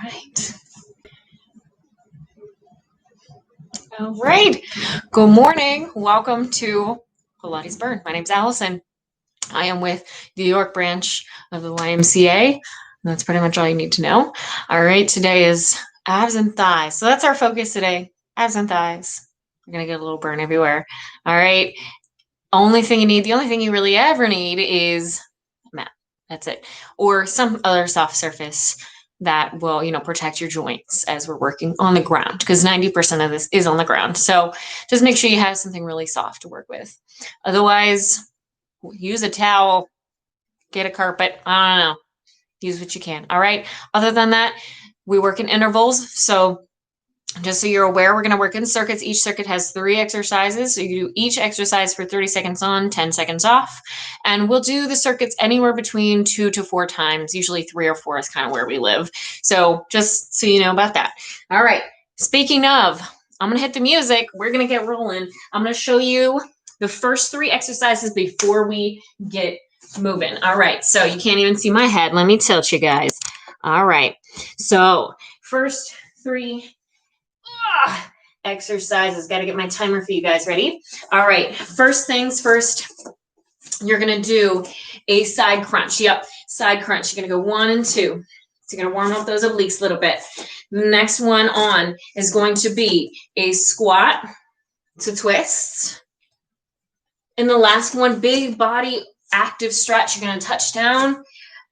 right. All right. Good morning. Welcome to Pilates Burn. My name's Allison. I am with the York branch of the YMCA. That's pretty much all you need to know. All right. Today is abs and thighs. So that's our focus today. Abs and thighs. We're going to get a little burn everywhere. All right. The only thing you really ever need is a mat. That's it. Or some other soft surface that will, protect your joints as we're working on the ground, because 90% of this is on the ground. So just make sure you have something really soft to work with. Otherwise, use a towel, get a carpet. I don't know. Use what you can. All right. Other than that, we work in intervals. So just so you're aware, we're going to work in circuits. Each circuit has 3 exercises. So you do each exercise for 30 seconds on, 10 seconds off. And we'll do the circuits anywhere between 2 to 4 times. Usually 3 or 4 is kind of where we live. So just so you know about that. All right. Speaking of, I'm going to hit the music. We're going to get rolling. I'm going to show you the first 3 exercises before we get moving. All right. So you can't even see my head. Let me tilt you guys. All right. So first 3 exercises. Got to get my timer for you guys. Ready? All right. First things first, you're going to do a side crunch. Yep. Side crunch. You're going to go 1 and 2. So you're going to warm up those obliques a little bit. The next one on is going to be a squat to twist. And the last one, big body active stretch. You're going to touch down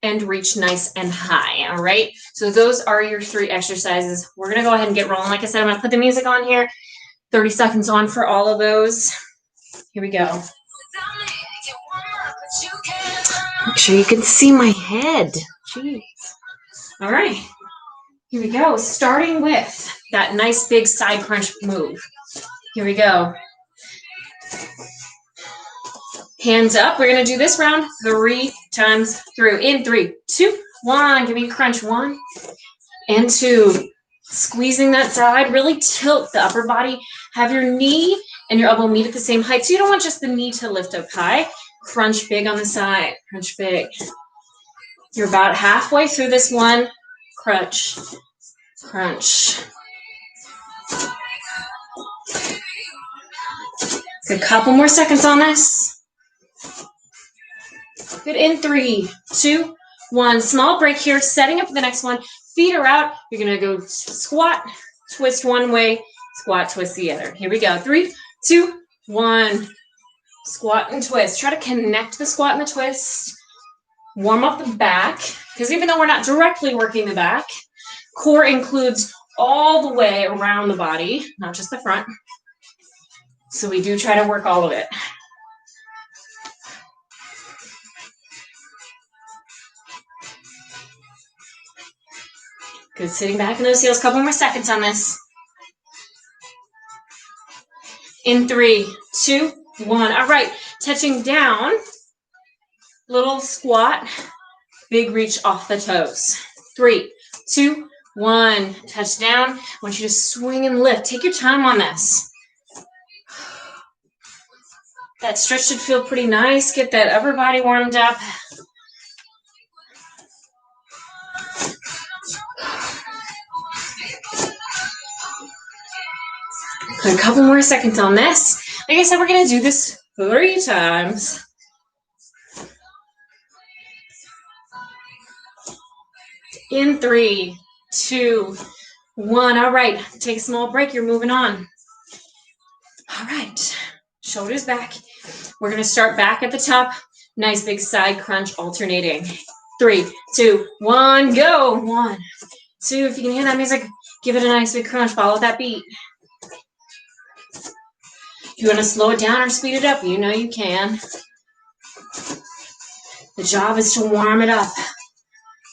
and reach nice and high. All right. So those are your 3 exercises. We're going to go ahead and get rolling. Like I said, I'm going to put the music on here. 30 seconds on for all of those. Here we go. Make sure you can see my head. Jeez. All right. Here we go. Starting with that nice big side crunch move. Here we go. Hands up. We're going to do this round 3 times through. In 3, 2, 1. Give me a crunch. 1 and 2. Squeezing that side. Really tilt the upper body. Have your knee and your elbow meet at the same height. So you don't want just the knee to lift up high. Crunch big on the side. Crunch big. You're about halfway through this one. Crunch. Crunch. A couple more seconds on this. Good. In 3, 2, 1. Small break here. Setting up for the next one. Feet are out. You're going to go squat, twist one way, squat, twist the other. Here we go. 3, 2, 1. Squat and twist. Try to connect the squat and the twist. Warm up the back, because even though we're not directly working the back, core includes all the way around the body, not just the front. So we do try to work all of it. Good. Sitting back in those heels. Couple more seconds on this. In 3, 2, 1. All right. Touching down. Little squat. Big reach off the toes. 3, 2, 1. Touch down. I want you to swing and lift. Take your time on this. That stretch should feel pretty nice. Get that upper body warmed up. A couple more seconds on this. Like I said, we're going to do this 3 times. In 3, 2, 1. All right. Take a small break. You're moving on. All right. Shoulders back. We're going to start back at the top. Nice big side crunch alternating. 3, 2, 1. Go. 1, 2. If you can hear that music, give it a nice big crunch. Follow that beat. If you want to slow it down or speed it up, you know you can. The job is to warm it up.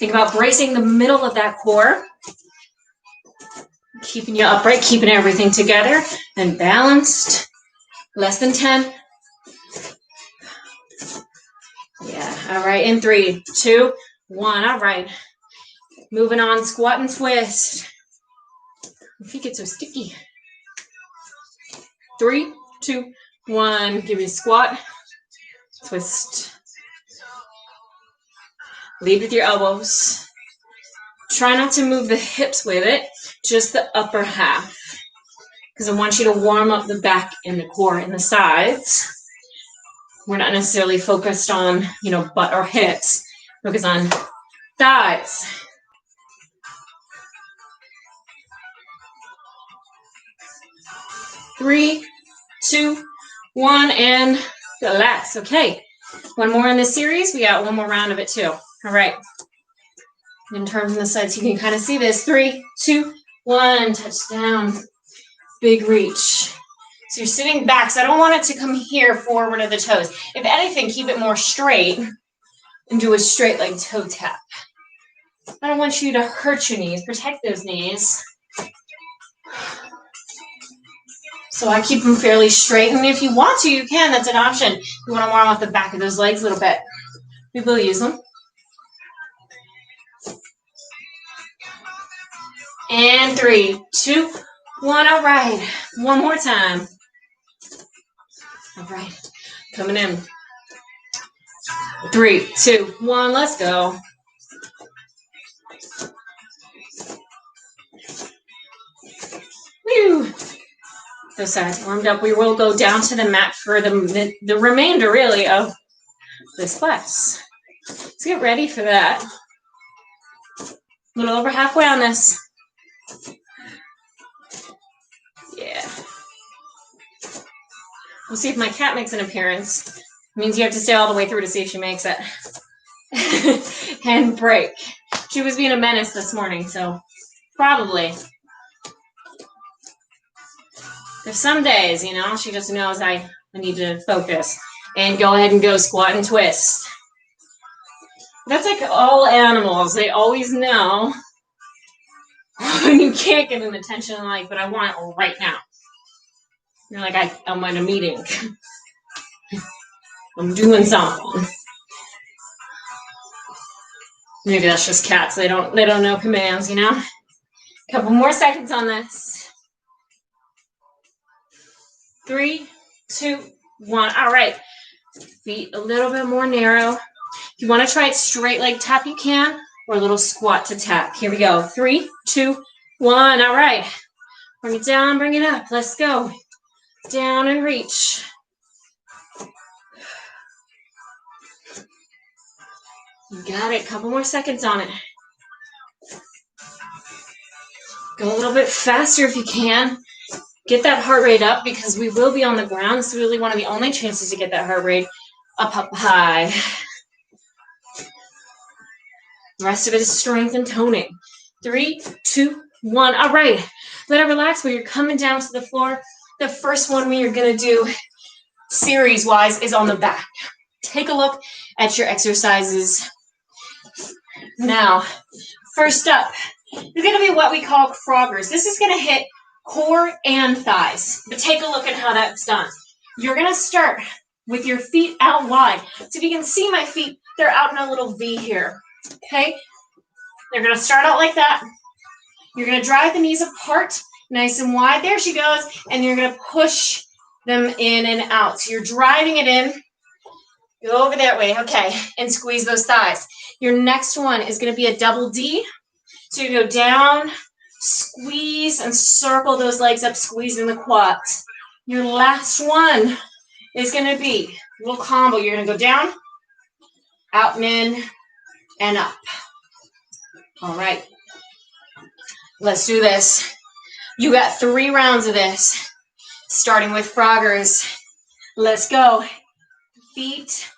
Think about bracing the middle of that core. Keeping you upright, keeping everything together and balanced. Less than 10. Yeah, all right. In 3, 2, 1. All right. Moving on, squat and twist. My feet get so sticky. 3, 2, 1. Give me a squat, twist. Lead with your elbows. Try not to move the hips with it, just the upper half, because I want you to warm up the back and the core and the sides. We're not necessarily focused on, butt or hips. Focus on thighs. Three, two, one, and relax. Okay, one more in this series. We got one more round of it too. All right. And turn from the side so you can kind of see this. 3, 2, 1, touch down. Big reach. So you're sitting back, so I don't want it to come here forward of the toes. If anything, keep it more straight and do a straight leg toe tap. I don't want you to hurt your knees. Protect those knees. So I keep them fairly straight. And if you want to, you can. That's an option. You want to warm up the back of those legs a little bit. We will use them. And 3, 2, 1. All right. One more time. All right. Coming in. 3, 2, 1. Let's go. Woo. Those sides warmed up. We will go down to the mat for the remainder, really, of this class. Let's get ready for that. A little over halfway on this. Yeah. We'll see if my cat makes an appearance. It means you have to stay all the way through to see if she makes it. And break. She was being a menace this morning, so probably. There's some days, she just knows I need to focus and go ahead and go squat and twist. That's like all animals. They always know when you can't give them attention, but I want it right now. You're like, I'm in a meeting. I'm doing something. Maybe that's just cats. They don't know commands, A couple more seconds on this. 3, 2, 1. All right. Feet a little bit more narrow. If you want to try it straight leg tap, you can, or a little squat to tap. Here we go. 3, 2, 1. All right. Bring it down, bring it up. Let's go. Down and reach. You got it. Couple more seconds on it. Go a little bit faster if you can. Get that heart rate up because we will be on the ground. It's really one of the only chances to get that heart rate up high. The rest of it is strength and toning. 3, 2, 1. All right. Let it relax when you're coming down to the floor. The first one we are going to do series-wise is on the back. Take a look at your exercises. Now, first up is going to be what we call Kroggers. This is going to hit core and thighs. But take a look at how that's done. You're going to start with your feet out wide. So if you can see my feet, they're out in a little V here. Okay? They're going to start out like that. You're going to drive the knees apart, nice and wide. There she goes. And you're going to push them in and out. So you're driving it in. Go over that way. Okay. And squeeze those thighs. Your next one is going to be a double D. So you go down, squeeze, and circle those legs up, squeezing the quads. Your last one is going to be a little combo. You're going to go down, out and in, and up. All right. Let's do this. You got 3 rounds of this, starting with Kroggers. Let's go. Feet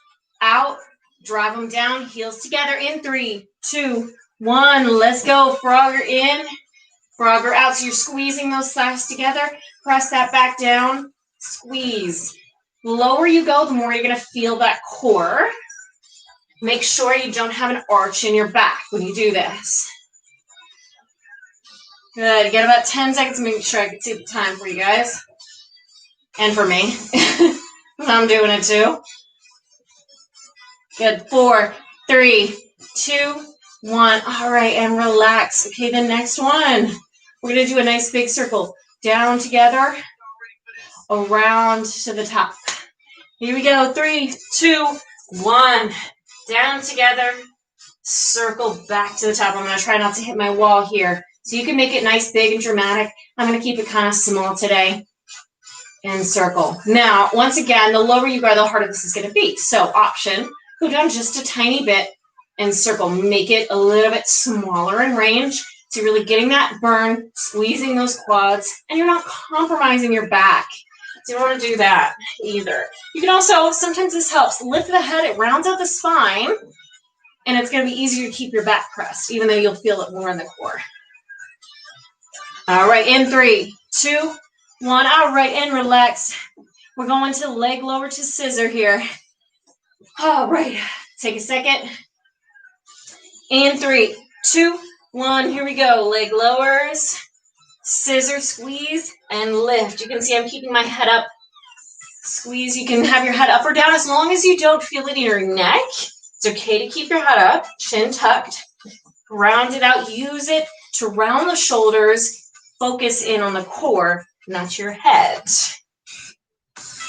out, drive them down, heels together in 3, 2, 1. Let's go. Krogger in, Krogger out. So you're squeezing those thighs together. Press that back down, squeeze. The lower you go, the more you're going to feel that core. Make sure you don't have an arch in your back when you do this. Good. Get about 10 seconds to make sure I can see the time for you guys. And for me. I'm doing it too. Good. 4, 3, 2, 1. All right. And relax. Okay. The next one. We're going to do a nice big circle. Down together. Around to the top. Here we go. 3, 2, 1. Down together. Circle back to the top. I'm going to try not to hit my wall here. So you can make it nice, big, and dramatic. I'm going to keep it kind of small today. And circle. Now, once again, the lower you go, the harder this is going to be. So option, go down just a tiny bit and circle. Make it a little bit smaller in range. So you're really getting that burn, squeezing those quads, and you're not compromising your back. So you don't want to do that either. You can also, sometimes this helps, lift the head, it rounds out the spine, and it's going to be easier to keep your back pressed, even though you'll feel it more in the core. All right, in 3, 2, 1. All right, and relax. We're going to leg lower to scissor here. All right, take a second. In 3, 2, 1. Here we go. Leg lowers, scissor squeeze, and lift. You can see I'm keeping my head up. Squeeze. You can have your head up or down as long as you don't feel it in your neck. It's okay to keep your head up, chin tucked. Round it out. Use it to round the shoulders. Focus in on the core, not your head.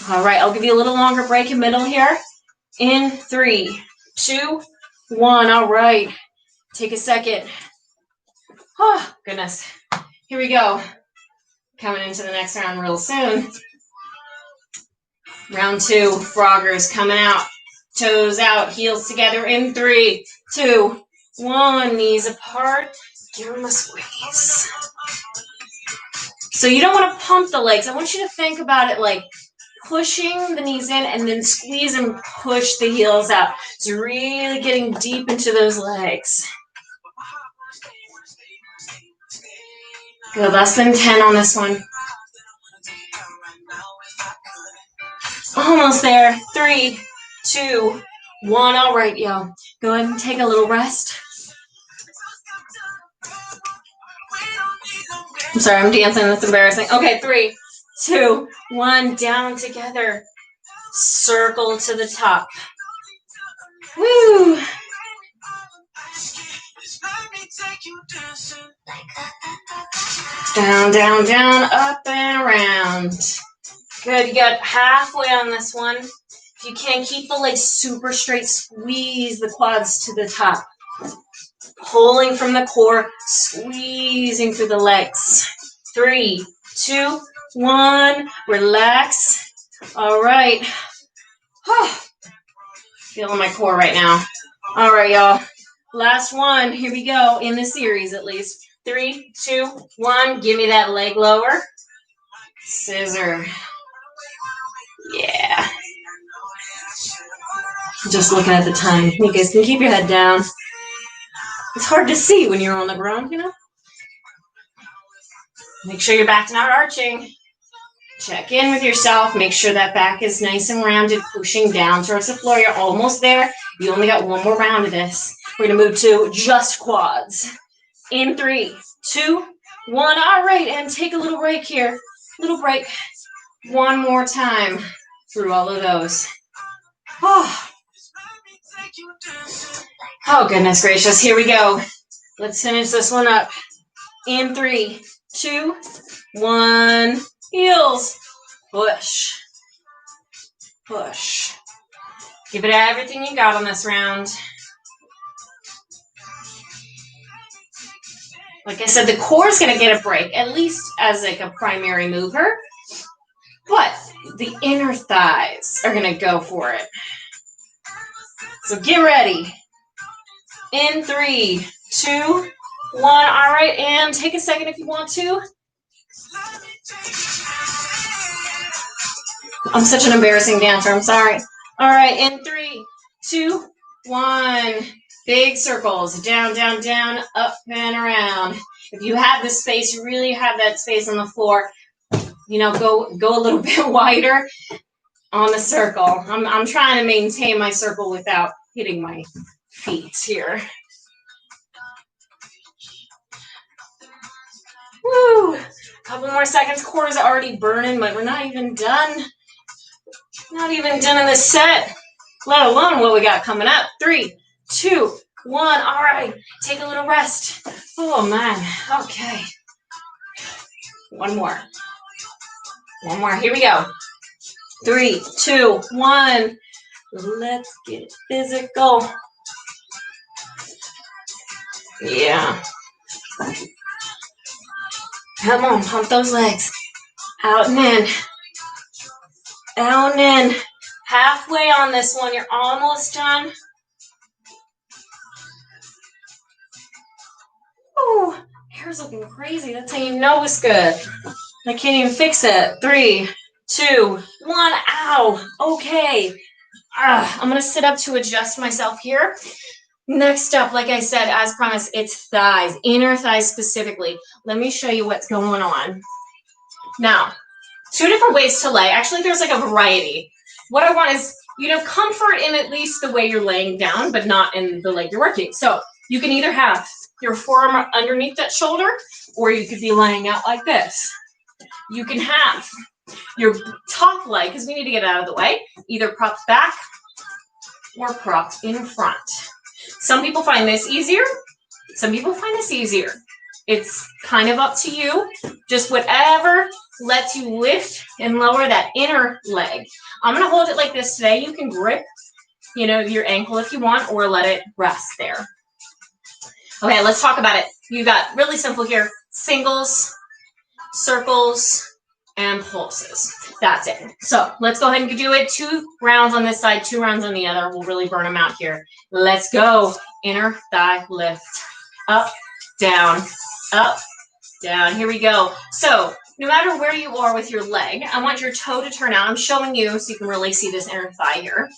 All right, I'll give you a little longer break in middle here. In 3, 2, 1. All right, take a second. Oh, goodness. Here we go. Coming into the next round real soon. Round 2, froggers coming out. Toes out, heels together in 3, 2, 1. Knees apart. Give them a squeeze. So you don't want to pump the legs. I want you to think about it like pushing the knees in and then squeeze and push the heels out. So you're really getting deep into those legs. Good, less than 10 on this one. Almost there. 3, 2, 1. All right, yo. Go ahead and take a little rest. I'm sorry, I'm dancing. That's embarrassing. Okay, 3, 2, 1. Down together. Circle to the top. Woo! Down, down, down, up and around. Good, you got halfway on this one. If you can, keep the legs super straight. Squeeze the quads to the top. Pulling from the core, squeezing through the legs. 3, 2, 1. Relax. All right. Feeling my core right now. All right, y'all. Last one. Here we go. In the series, at least. 3, 2, 1. Give me that leg lower. Scissor. Yeah. Just looking at the time. You guys can keep your head down. It's hard to see when you're on the ground, you know? Make sure your back's not arching. Check in with yourself. Make sure that back is nice and rounded, pushing down towards the floor. You're almost there. You only got one more round of this. We're going to move to just quads. In 3, 2, 1. All right, and take a little break here. Little break. One more time through all of those. Oh, goodness gracious. Here we go. Let's finish this one up. In 3, 2, 1. Heels. Push. Push. Give it everything you got on this round. Like I said, the core is going to get a break, at least as like a primary mover. But the inner thighs are going to go for it. So get ready. In 3, 2, 1. All right, and take a second if you want to. I'm such an embarrassing dancer. I'm sorry. All right, in 3, 2, 1. Big circles. Down, down, down, up and around. If you have the space, you really have that space on the floor. You know, go a little bit wider on the circle. I'm trying to maintain my circle without hitting my feet here. Woo! Couple more seconds. Core is already burning, but we're not even done. Not even done in the set, let alone what we got coming up. 3, 2, 1. All right, take a little rest. Oh man. Okay. One more. One more. Here we go. 3, 2, 1. Let's get physical. Yeah. Come on, pump those legs. Out and in. Out and in. Halfway on this one. You're almost done. Oh, hair's looking crazy. That's how you know it's good. I can't even fix it. 3, 2, 1. Ow. Okay. I'm going to sit up to adjust myself here. Next up, like I said, as promised, it's thighs, inner thighs specifically. Let me show you what's going on. Now, 2 different ways to lay. Actually, there's like a variety. What I want is, comfort in at least the way you're laying down, but not in the leg you're working. So you can either have your forearm underneath that shoulder, or you could be laying out like this. You can have your top leg, because we need to get out of the way, either propped back or propped in front. Some people find this easier. Some people find this easier. It's kind of up to you. Just whatever lets you lift and lower that inner leg. I'm going to hold it like this today. You can grip, your ankle if you want, or let it rest there. Okay, let's talk about it. You got really simple here. Singles, circles, and pulses. That's it. So let's go ahead and do it. 2 rounds on this side, 2 rounds on the other. We'll really burn them out here. Let's go. Inner thigh lift. Up, down, up, down. Here we go. So no matter where you are with your leg, I want your toe to turn out. I'm showing you so you can really see this inner thigh here.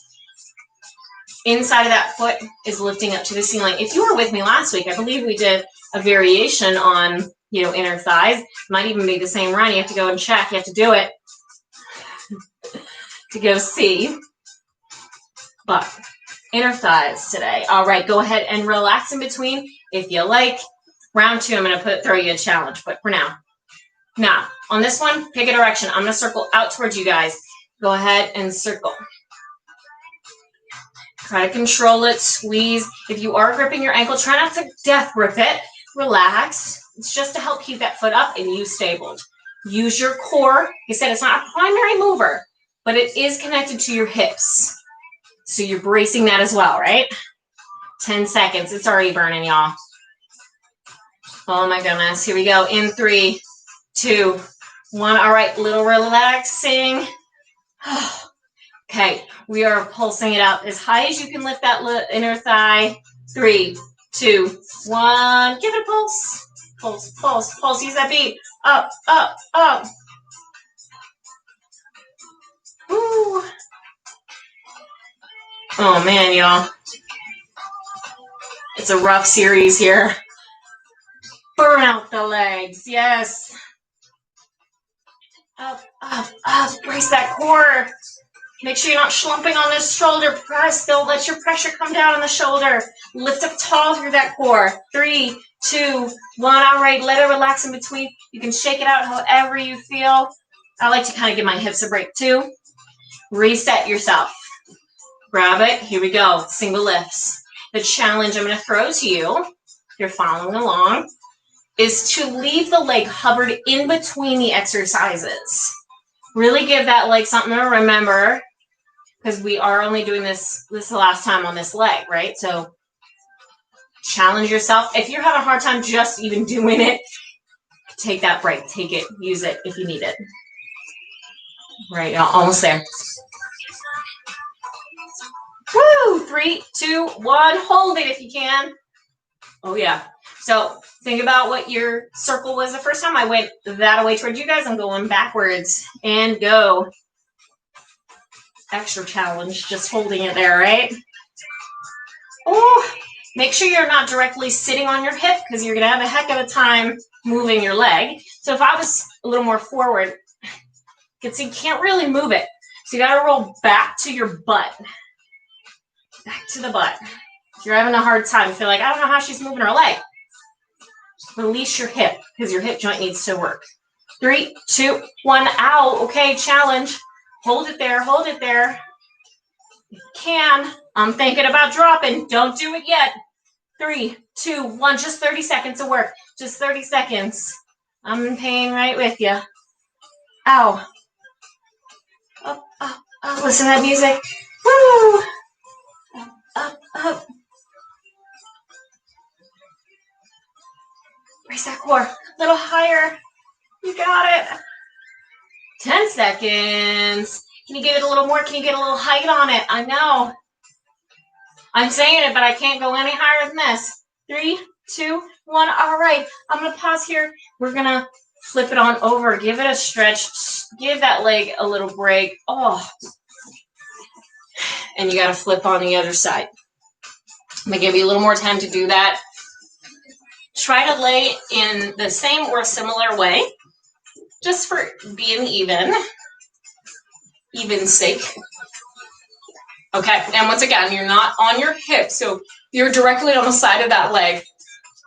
Inside of that foot is lifting up to the ceiling. If you were with me last week, I believe we did a variation on, inner thighs. Might even be the same run. You have to go and check. You have to do it to go see. But inner thighs today. All right, go ahead and relax in between if you like. Round 2, I'm going to throw you a challenge, but for now. Now, on this one, pick a direction. I'm going to circle out towards you guys. Go ahead and circle. Try to control it, squeeze. If you are gripping your ankle, try not to death grip it. Relax. It's just to help keep that foot up and you stabled. Use your core. Like I said, it's not a primary mover, but it is connected to your hips. So you're bracing that as well, right? 10 seconds. It's already burning, y'all. Oh my goodness. Here we go. In 3, 2, 1. All right, little relaxing. Okay, we are pulsing it out as high as you can lift that inner thigh. 3, 2, 1. Give it a pulse. Pulse, pulse, pulse. Use that beat. Up, up, up. Woo. Oh man, y'all. It's a rough series here. Burn out the legs. Yes. Up, up, up. Brace that core. Make sure you're not slumping on this shoulder. Press. Don't let your pressure come down on the shoulder. Lift up tall through that core. 3, 2, 1. All right. Let it relax in between. You can shake it out however you feel. I like to kind of give my hips a break too. Reset yourself. Grab it. Here we go. Single lifts. The challenge I'm going to throw to you, if you're following along, is to leave the leg hovered in between the exercises. Really give that leg something to remember, because we are only doing this is the last time on this leg, right? So challenge yourself. If you're having a hard time just even doing it, take that break. Take it. Use it if you need it. Right, y'all. Almost there. Woo! 3, 2, 1. Hold it if you can. Oh, yeah. So think about what your circle was the first time. I went that way towards you guys. I'm going backwards and go. Extra challenge, just holding it there, right? Oh, make sure you're not directly sitting on your hip, because you're going to have a heck of a time moving your leg. So if I was a little more forward, you can see you can't really move it. So you got to roll back to your butt. Back to the butt. If you're having a hard time, feel like, I don't know how she's moving her leg. Release your hip, because your hip joint needs to work. 3, 2, 1. Ow. Okay, challenge. Hold it there. Hold it there. If you can. I'm thinking about dropping. Don't do it yet. 3, 2, 1. Just 30 seconds of work. Just 30 seconds. I'm in pain right with you. Ow. Up, up, up. Listen to that music. Woo. Up, up, up. Raise that core. A little higher. You got it. 10 seconds. Can you give it a little more? Can you get a little height on it? I know. I'm saying it, but I can't go any higher than this. 3, 2, 1. All right. I'm going to pause here. We're going to flip it on over. Give it a stretch. Give that leg a little break. Oh. And you got to flip on the other side. I'm going to give you a little more time to do that. Try to lay in the same or similar way, just for being even's sake. Okay, and once again, you're not on your hip, so you're directly on the side of that leg.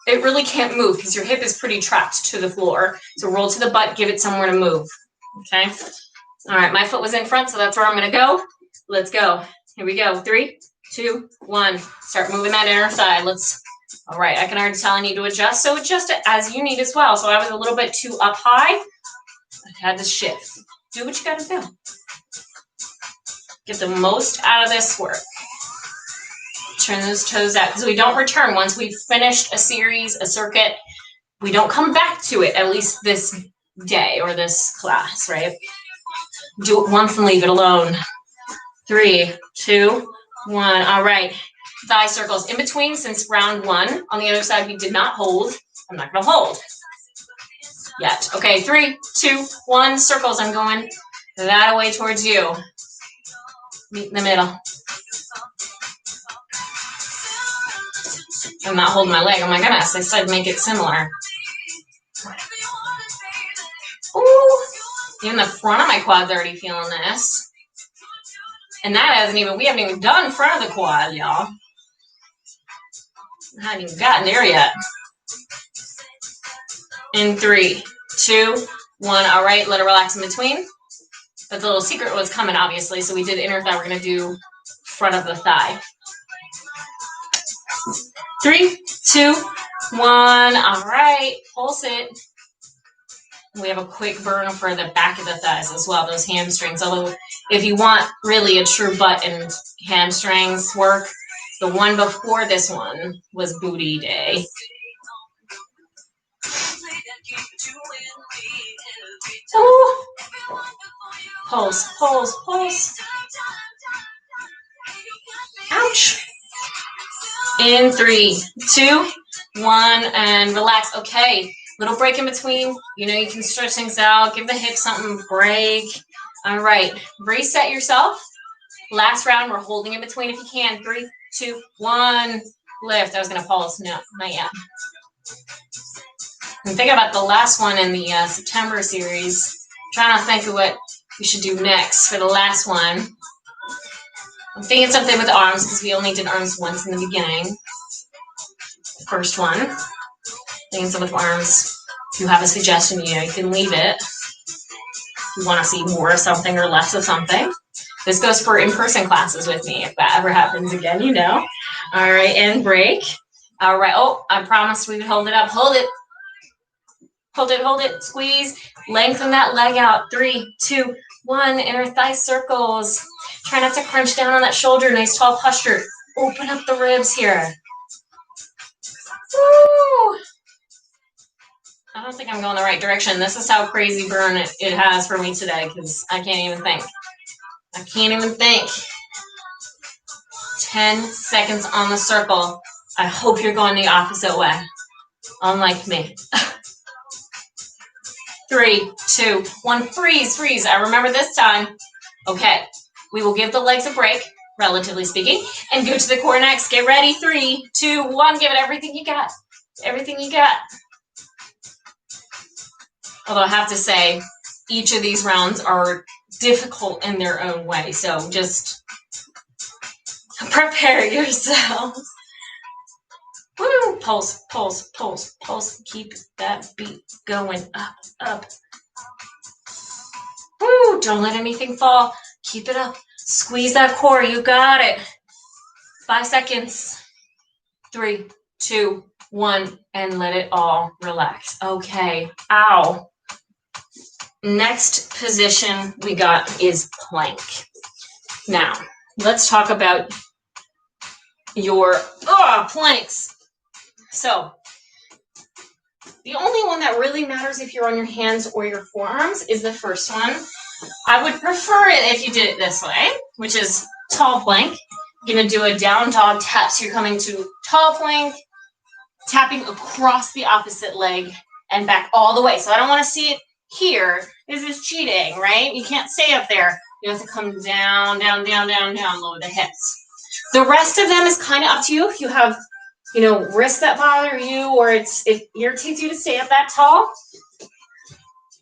It really can't move because your hip is pretty trapped to the floor. So roll to the butt, give it somewhere to move. Okay, all right, my foot was in front, so that's where I'm going to go. Let's go. Here we go. 3, 2, 1. Start moving that inner thigh. All right, I can already tell I need to adjust, so adjust it as you need as well. So I was a little bit too up high. I had to shift. Do what you got to do. Get the most out of this work. Turn those toes out because we don't return. Once we've finished a series, a circuit, we don't come back to it, at least this day or this class, right? Do it once and leave it alone. 3, 2, 1. All right. Thigh circles in between since round 1. On the other side, we did not hold. I'm not going to hold yet. Okay, 3, 2, 1. Circles. I'm going that way towards you. Meet in the middle. I'm not holding my leg. Oh my goodness, I said make it similar. Ooh, even the front of my quad's already feeling this. And that we haven't even done front of the quad, y'all. I haven't even gotten there yet. In 3, 2, 1. All right, let it relax in between. But the little secret was coming, obviously. So we did inner thigh. We're going to do front of the thigh. 3, 2, 1. All right, pulse it. We have a quick burn for the back of the thighs as well, those hamstrings. Although if you want really a true butt and hamstrings work, the one before this one was booty day. Ooh. Pulse, pulse, pulse. Ouch. In 3, 2, 1, and relax. Okay, little break in between. You know, you can stretch things out. Give the hips something break. All right, reset yourself. Last round, we're holding in between if you can. 3, 2, 1, lift. I was going to pulse. No, not yet. I'm thinking about the last one in the September series. I'm trying to think of what we should do next for the last one. I'm thinking something with arms because we only did arms once in the beginning. The first one. Thinking something with arms. If you have a suggestion, you can leave it. If you want to see more of something or less of something. This goes for in-person classes with me. If that ever happens again, you know. All right, and break. All right. Oh, I promised we would hold it up. Hold it. Hold it, hold it. Squeeze. Lengthen that leg out. 3, 2, 1. Inner thigh circles. Try not to crunch down on that shoulder. Nice tall posture. Open up the ribs here. Woo! I don't think I'm going the right direction. This is how crazy burn it has for me today because I can't even think. I can't even think. 10 seconds on the circle. I hope you're going the opposite way. Unlike me. 3, 2, 1. Freeze, freeze. I remember this time. Okay. We will give the legs a break, relatively speaking, and go to the core next. Get ready. 3, 2, 1. Give it everything you got. Everything you got. Although I have to say, each of these rounds are difficult in their own way. So just prepare yourselves. Woo! Pulse, pulse, pulse, pulse. Keep that beat going up, up. Woo! Don't let anything fall. Keep it up. Squeeze that core. You got it. 5 seconds. 3, 2, 1, and let it all relax. Okay. Ow. Next position we got is plank. Now, let's talk about your planks. So, The only one that really matters if you're on your hands or your forearms is the first one. I would prefer it if you did it this way, which is tall plank. You're going to do a down dog tap. So you're coming to tall plank, tapping across the opposite leg and back all the way. So I don't want to see it here. This is cheating, right? You can't stay up there. You have to come down, down, down, down, down, lower the hips. The rest of them is kind of up to you. If you have, wrists that bother you, or it irritates you to stay up that tall,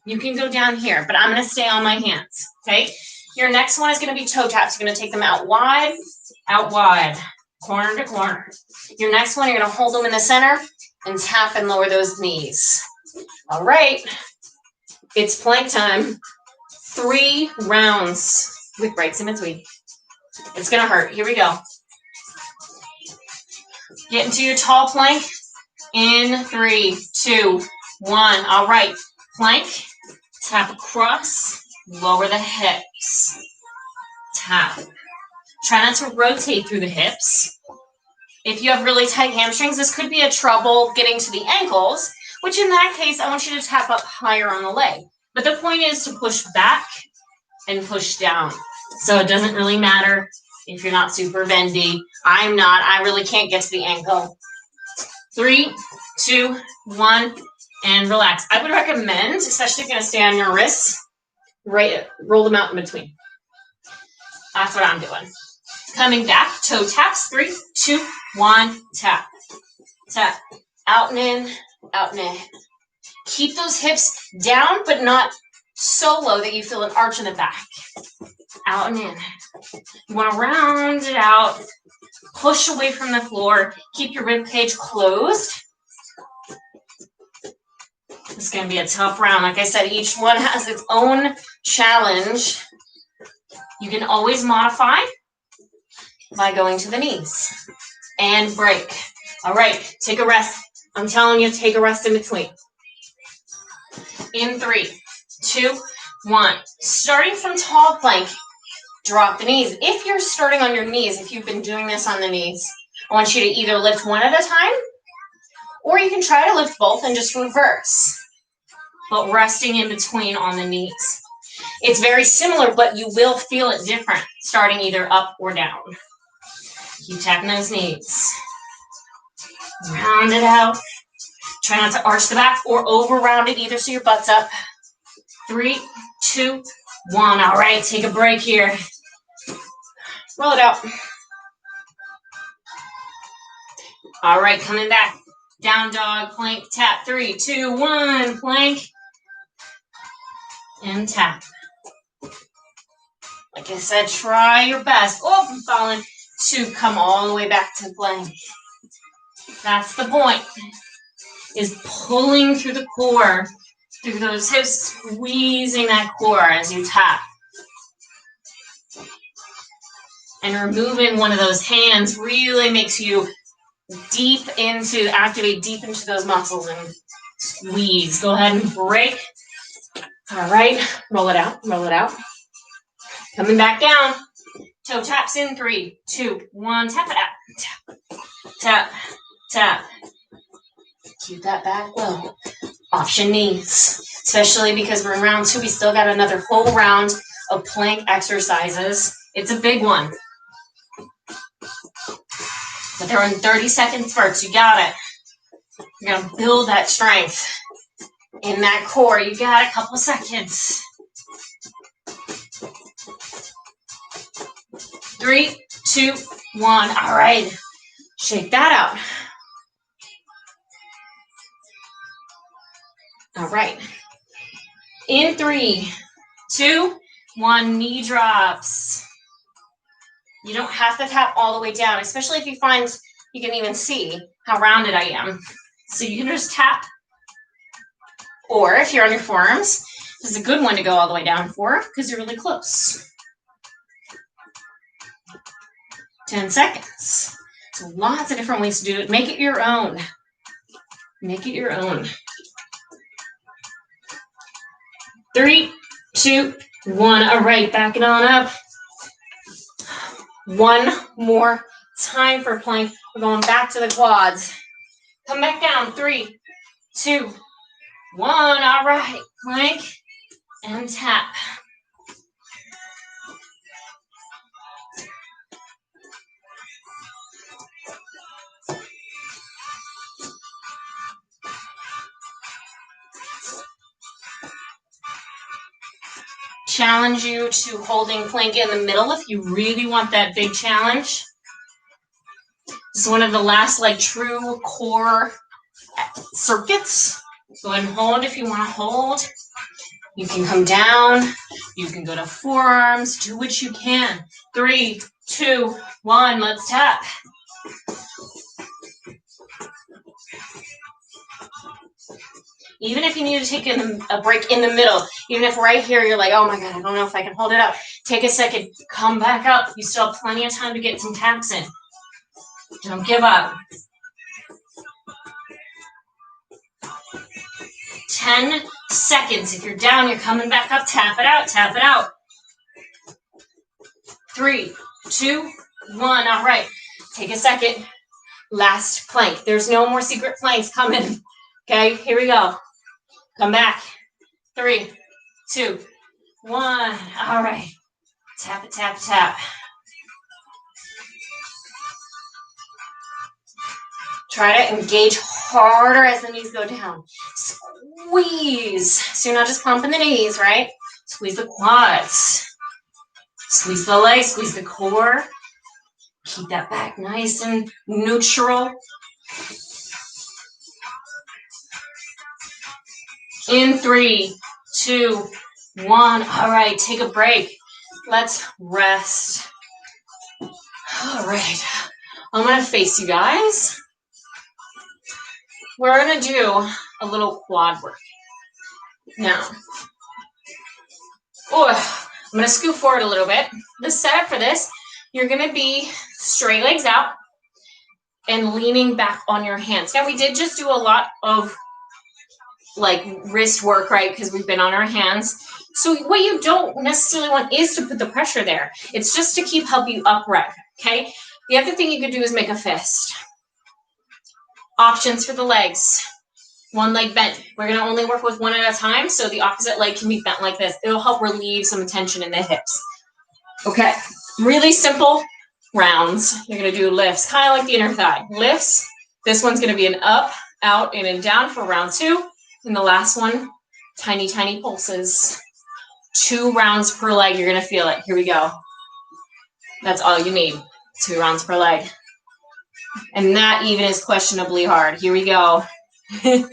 you can go down here, but I'm going to stay on my hands, okay? Your next one is going to be toe taps. You're going to take them out wide, corner to corner. Your next one, you're going to hold them in the center and tap and lower those knees. All right, it's plank time. 3 rounds with breaks in between. It's going to hurt. Here we go. Get into your tall plank in 3, 2, 1. All right, plank, tap across, lower the hips, tap. Try not to rotate through the hips. If you have really tight hamstrings, this could be a trouble getting to the ankles, which in that case, I want you to tap up higher on the leg. But the point is to push back and push down. So it doesn't really matter if you're not super bendy. I'm not. I really can't get to the ankle. 3, 2, 1, and relax. I would recommend, especially if you're going to stay on your wrists, roll them out in between. That's what I'm doing. Coming back, toe taps. 3, 2, 1, tap. Tap. Out and in, out and in. Keep those hips down, but not so low that you feel an arch in the back. Out and in. You want to round it out. Push away from the floor. Keep your rib cage closed. This is going to be a tough round. Like I said, each one has its own challenge. You can always modify by going to the knees and break. All right, take a rest. I'm telling you, take a rest in between. In 3, 2, 1. Starting from tall plank, drop the knees. If you're starting on your knees, if you've been doing this on the knees, I want you to either lift one at a time, or you can try to lift both and just reverse, but resting in between on the knees. It's very similar, but you will feel it different, starting either up or down. Keep tapping those knees. Round it out. Try not to arch the back or over round it either so your butt's up. 3, 2, 1. All right, take a break here. Roll it out. All right, coming back. Down dog, plank, tap. 3, 2, 1, plank. And tap. Like I said, try your best. Oh, I'm falling. To come all the way back to plank. That's the point, is pulling through the core, through those hips, squeezing that core as you tap. And removing one of those hands really makes you activate deep into those muscles and squeeze. Go ahead and break. All right, roll it out, roll it out. Coming back down. Toe taps in 3, 2, 1. Tap it out. Tap, tap, tap. Keep that back low. Option knees, especially because we're in round 2. We still got another full round of plank exercises. It's a big one. But they're in 30-second spurts. You got it. You're going to build that strength in that core. You got a couple seconds. 3, 2, 1. All right. Shake that out. All right. In 3, 2, 1. Knee drops. You don't have to tap all the way down, especially if you find you can even see how rounded I am. So you can just tap. Or if you're on your forearms, this is a good one to go all the way down for because you're really close. 10 seconds. So lots of different ways to do it. Make it your own. Make it your own. 3, 2, 1. All right, back it on up. One more time for plank. We're going back to the quads. Come back down. 3, 2, 1. All right. Plank and tap. Challenge you to holding plank in the middle if you really want that big challenge. This is one of the last like true core circuits. Go ahead and hold if you want to hold. You can come down. You can go to forearms. Do what you can. 3, 2, 1. Let's tap. Even if you need to take a break in the middle, even if right here you're like, oh my God, I don't know if I can hold it up. Take a second, come back up. You still have plenty of time to get some taps in. Don't give up. 10 seconds. If you're down, you're coming back up. Tap it out, tap it out. 3, 2, 1. All right, take a second. Last plank. There's no more secret planks coming. Okay, here we go. Come back. 3, 2, 1. All right. Tap it, tap, tap. Try to engage harder as the knees go down. Squeeze. So you're not just pumping the knees, right? Squeeze the quads. Squeeze the legs, squeeze the core. Keep that back nice and neutral. In 3, 2, 1. All right, take a break. Let's rest. All right. I'm going to face you guys. We're going to do a little quad work. Now, I'm going to scoot forward a little bit. The setup for this, you're going to be straight legs out and leaning back on your hands. Now, we did just do a lot of like wrist work, right? Because we've been on our hands. So what you don't necessarily want is to put the pressure there. It's just to help you upright, okay? The other thing you could do is make a fist. Options for the legs. One leg bent. We're going to only work with one at a time, so the opposite leg can be bent like this. It'll help relieve some tension in the hips. Okay, really simple rounds. You're going to do lifts, kind of like the inner thigh. Lifts. This one's going to be an up, out, in, and down for round 2. And the last one, tiny, tiny pulses. 2 rounds per leg. You're going to feel it. Here we go. That's all you need. 2 rounds per leg. And that even is questionably hard. Here we go. Get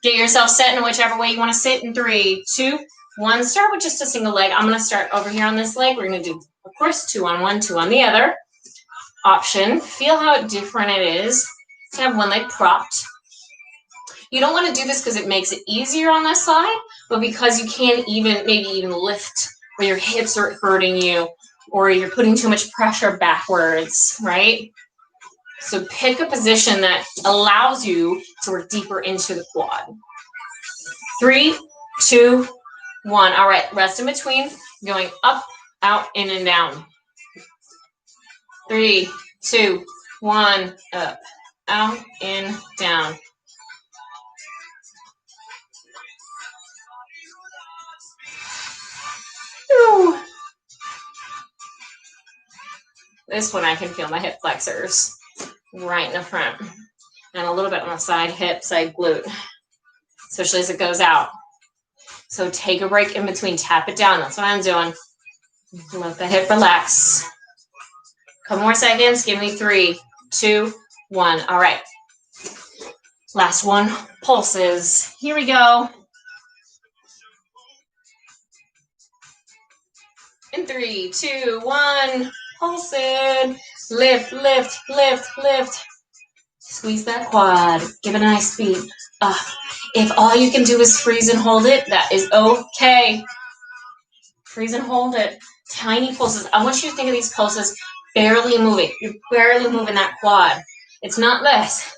yourself set in whichever way you want to sit in 3, 2, 1. Start with just a single leg. I'm going to start over here on this leg. We're going to do, of course, 2 on one, 2 on the other. Option. Feel how different it is to have one leg propped. You don't want to do this because it makes it easier on this side, but because you can't maybe even lift, or your hips are hurting you, or you're putting too much pressure backwards, right? So pick a position that allows you to work deeper into the quad. 3, 2, 1. All right, rest in between, going up, out, in, and down. 3, 2, 1, up, out, in, down. Ooh. This one I can feel my hip flexors right in the front and a little bit on the side hip, side glute, especially as it goes out. So take a break in between, tap it down. That's what I'm doing. Let the hip relax. Couple more seconds. Give me 3, 2, 1. All right. Last one, pulses. Here we go. In 3, 2, 1. Pulse it. Lift, lift, lift, lift. Squeeze that quad. Give it a nice beat. If all you can do is freeze and hold it, that is okay. Freeze and hold it. Tiny pulses. I want you to think of these pulses barely moving. You're barely moving that quad. It's not this.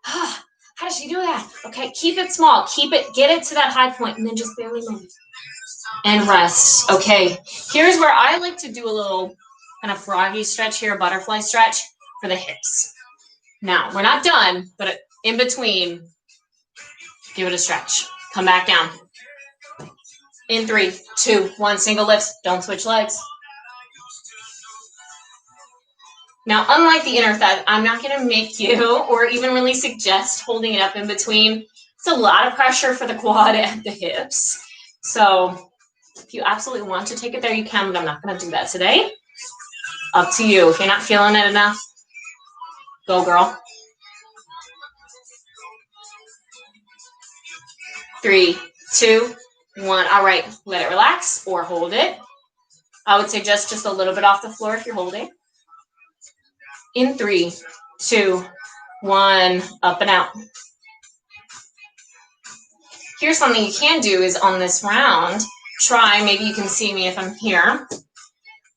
How does she do that? Okay, keep it small. Get it to that high point, and then just barely move. And rest. Okay, here's where I like to do a little kind of froggy stretch here, butterfly stretch for the hips. Now, we're not done, but in between, give it a stretch. Come back down. In 3, 2, 1, single lifts. Don't switch legs. Now, unlike the inner thigh, I'm not going to make you or even really suggest holding it up in between. It's a lot of pressure for the quad and the hips. So if you absolutely want to take it there, you can, but I'm not going to do that today. Up to you. If you're not feeling it enough, go, girl. 3, 2, 1. All right, let it relax or hold it. I would suggest just a little bit off the floor if you're holding. In 3, 2, 1, up and out. Here's something you can do is on this round, try, maybe you can see me if I'm here.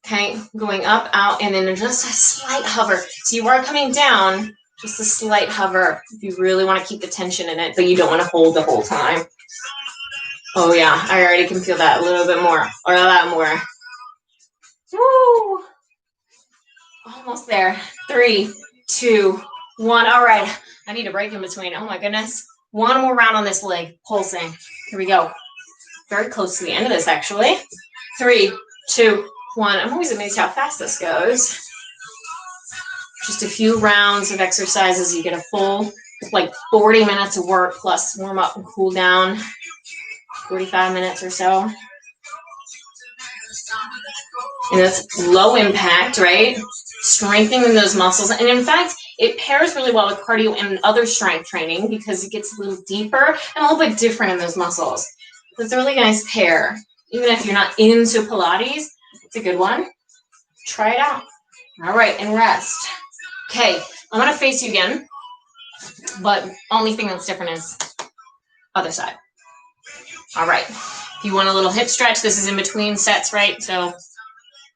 Okay, going up, out, and then just a slight hover. So you are coming down, just a slight hover if you really want to keep the tension in it, but you don't want to hold the whole time. Oh yeah, I already can feel that a little bit more, or a lot more. Woo! Almost there. 3, 2, 1. All right, I need a break in between. Oh my goodness. One more round on this leg, pulsing. Here we go. Very close to the end of this, actually. 3, 2, 1. I'm always amazed how fast this goes. Just a few rounds of exercises. You get a full, like 40 minutes of work plus warm up and cool down. 45 minutes or so. And that's low impact, right? Strengthening those muscles. And in fact, it pairs really well with cardio and other strength training because it gets a little deeper and a little bit different in those muscles. So it's a really nice pair. Even if you're not into Pilates, it's a good one. Try it out. All right, and rest. Okay, I'm going to face you again, but only thing that's different is other side. All right, if you want a little hip stretch, this is in between sets, right? So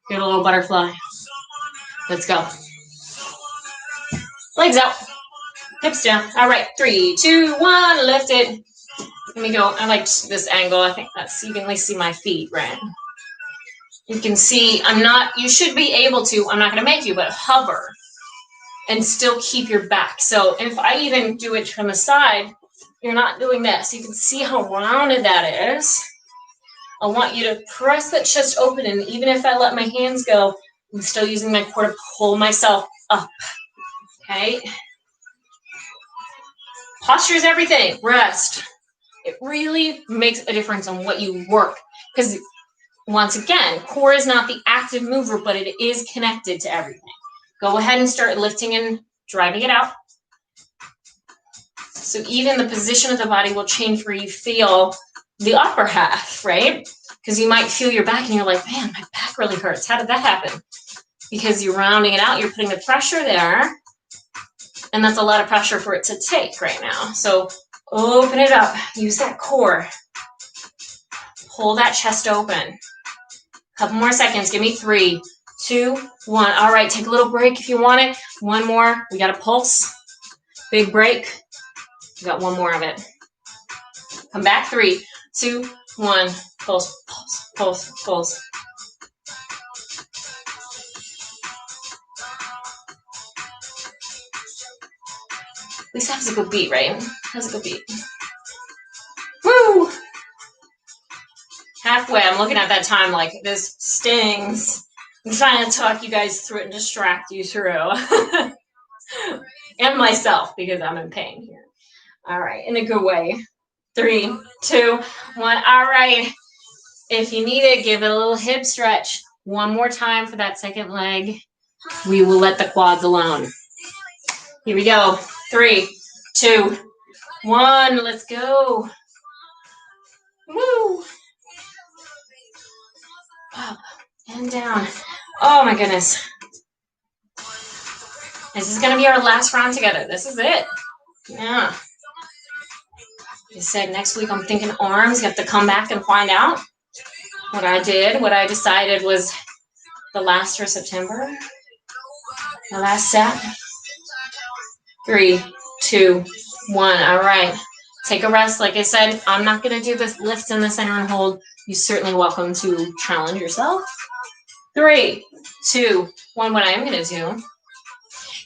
get a little butterfly. Let's go. Legs out, hips down. All right, 3, 2, 1, lift it. Let me go. I like this angle. I think that's, you can at least see my feet, right? You can see, you should be able to, I'm not going to make you, but hover and still keep your back. So if I even do it from the side, you're not doing this. You can see how rounded that is. I want you to press that chest open, and even if I let my hands go, I'm still using my core to pull myself up. Okay? Posture is everything. Rest. It really makes a difference on what you work. Because once again, core is not the active mover, but it is connected to everything. Go ahead and start lifting and driving it out. So even the position of the body will change where you feel the upper half, right? Because you might feel your back and you're like, man, my back really hurts. How did that happen? Because you're rounding it out, you're putting the pressure there, and that's a lot of pressure for it to take right now. So open it up, use that core, pull that chest open. Couple more seconds, give me 3, 2, 1. All right, take a little break if you want it. One more, we got a pulse, big break. We got one more of it. Come back, 3, 2, 1, pulse, pulse, pulse, pulse. At least that has a good beat, right? Has a good beat. Woo! Halfway, I'm looking at that time like this stings. I'm trying to talk you guys through it and distract you through. And myself, because I'm in pain here. All right, in a good way. 3, 2, 1. All right. If you need it, give it a little hip stretch. One more time for that second leg. We will let the quads alone. Here we go. 3, 2, 1. Let's go. Woo. Up and down. Oh my goodness. This is going to be our last round together. This is it. Yeah. I said next week I'm thinking arms. You have to come back and find out what I did. What I decided was the last for September. The last set. 3, 2, 1. All right. Take a rest. Like I said, I'm not going to do this lift in the center and hold. You're certainly welcome to challenge yourself. 3, 2, 1. What I am going to do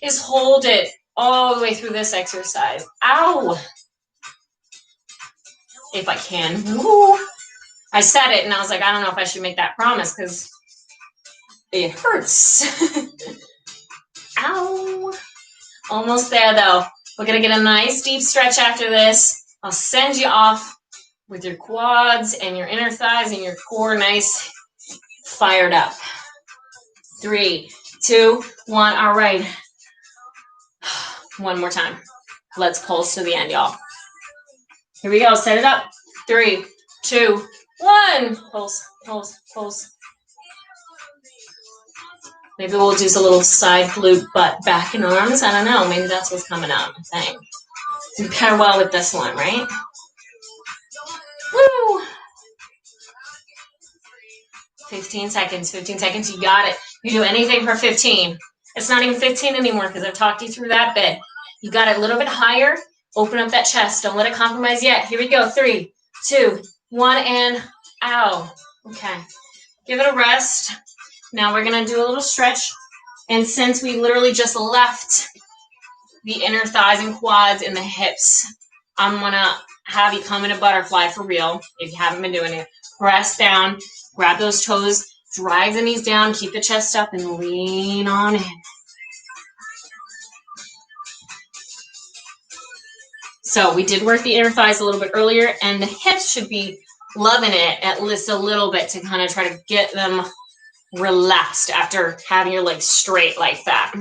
is hold it all the way through this exercise. Ow! if I can. Woo. I said it and I was like, I don't know if I should make that promise because it hurts. Ow. Almost there though. We're going to get a nice deep stretch after this. I'll send you off with your quads and your inner thighs and your core nice fired up. 3, 2, 1. All right. One more time. Let's pulse to the end, y'all. Here we go. Set it up. 3, 2, 1. Pulse, pulse, pulse. Maybe we'll do a little side glute, butt, back, and arms. I don't know. Maybe that's what's coming up. I think. You pair well with this one, right? Woo! 15 seconds. 15 seconds. You got it. You do anything for 15. It's not even 15 anymore because I've talked you through that bit. You got it a little bit higher. Open up that chest. Don't let it compromise yet. Here we go. 3, 2, 1, and ow. Okay. Give it a rest. Now we're going to do a little stretch. And since we literally just left the inner thighs and quads and the hips, I'm going to have you come in a butterfly for real if you haven't been doing it. Press down, grab those toes, drive the knees down, keep the chest up, and lean on in. So we did work the inner thighs a little bit earlier, and the hips should be loving it at least a little bit to kind of try to get them relaxed after having your legs straight like that.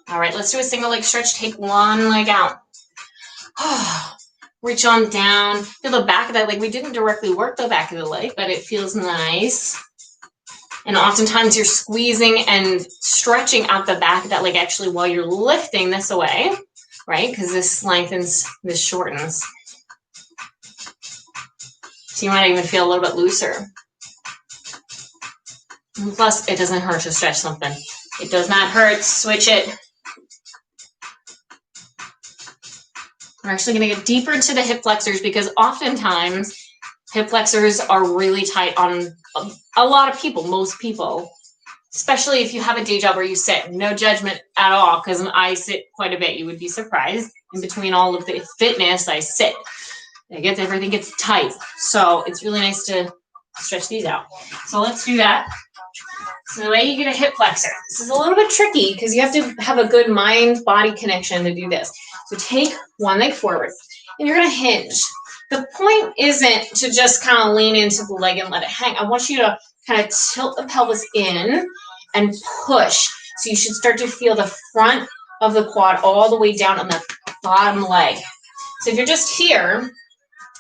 All right, let's do a single leg stretch. Take one leg out. Reach on down. Feel the back of that leg. We didn't directly work the back of the leg, but it feels nice. And oftentimes you're squeezing and stretching out the back of that leg actually while you're lifting this away, right? Because this lengthens, this shortens. So you might even feel a little bit looser. And plus, it doesn't hurt to stretch something. It does not hurt. Switch it. We're actually going to get deeper into the hip flexors because oftentimes hip flexors are really tight on a lot of people, most people, especially if you have a day job where you sit. No judgment at all because I sit quite a bit. You would be surprised. In between all of the fitness, I sit. Everything gets tight. So it's really nice to stretch these out. So let's do that. So the way you get a hip flexor, this is a little bit tricky because you have to have a good mind-body connection to do this. So take one leg forward and you're going to hinge. The point isn't to just kind of lean into the leg and let it hang. I want you to kind of tilt the pelvis in and push. So you should start to feel the front of the quad all the way down on the bottom leg. So if you're just here,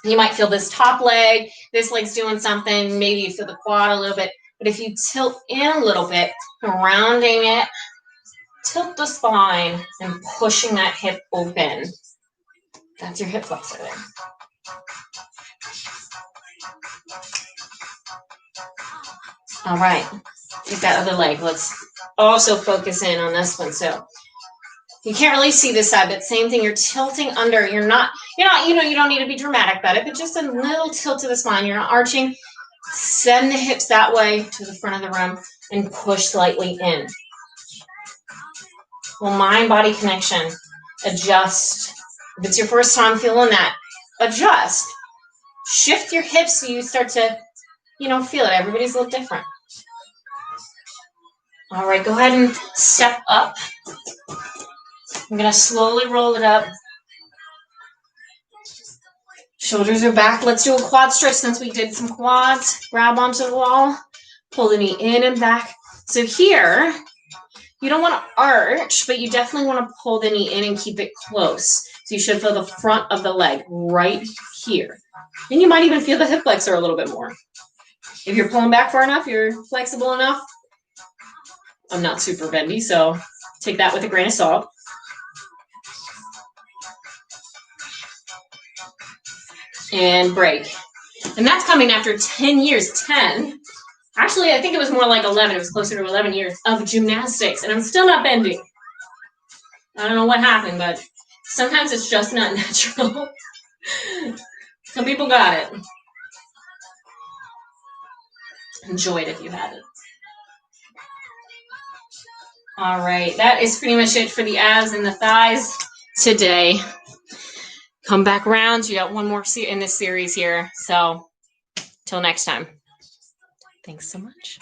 you might feel this top leg, this leg's doing something, maybe you feel the quad a little bit. But if you tilt in a little bit, rounding it, tilt the spine and pushing that hip open. That's your hip flexor there. All right, take that other leg. Let's also focus in on this one. So you can't really see this side, but same thing. You're tilting under. You're not, you don't need to be dramatic about it, but just a little tilt to the spine. You're not arching. Send the hips that way to the front of the room and push slightly in. Well, mind-body connection. Adjust. If it's your first time feeling that, adjust. Shift your hips so you start to, feel it. Everybody's a little different. All right, go ahead and step up. I'm going to slowly roll it up. Shoulders are back. Let's do a quad stretch since we did some quads. Grab onto the wall. Pull the knee in and back. So here, you don't want to arch, but you definitely want to pull the knee in and keep it close. So you should feel the front of the leg right here. And you might even feel the hip flexor a little bit more. If you're pulling back far enough, you're flexible enough. I'm not super bendy, so take that with a grain of salt. And break. And that's coming after 10 years, 10. Actually, I think it was more like 11. It was closer to 11 years of gymnastics, and I'm still not bending. I don't know what happened, but sometimes it's just not natural. Some people got it. Enjoy it if you have it. All right, that is pretty much it for the abs and the thighs today. Come back around. You got one more in this series here. So till next time. Thanks so much.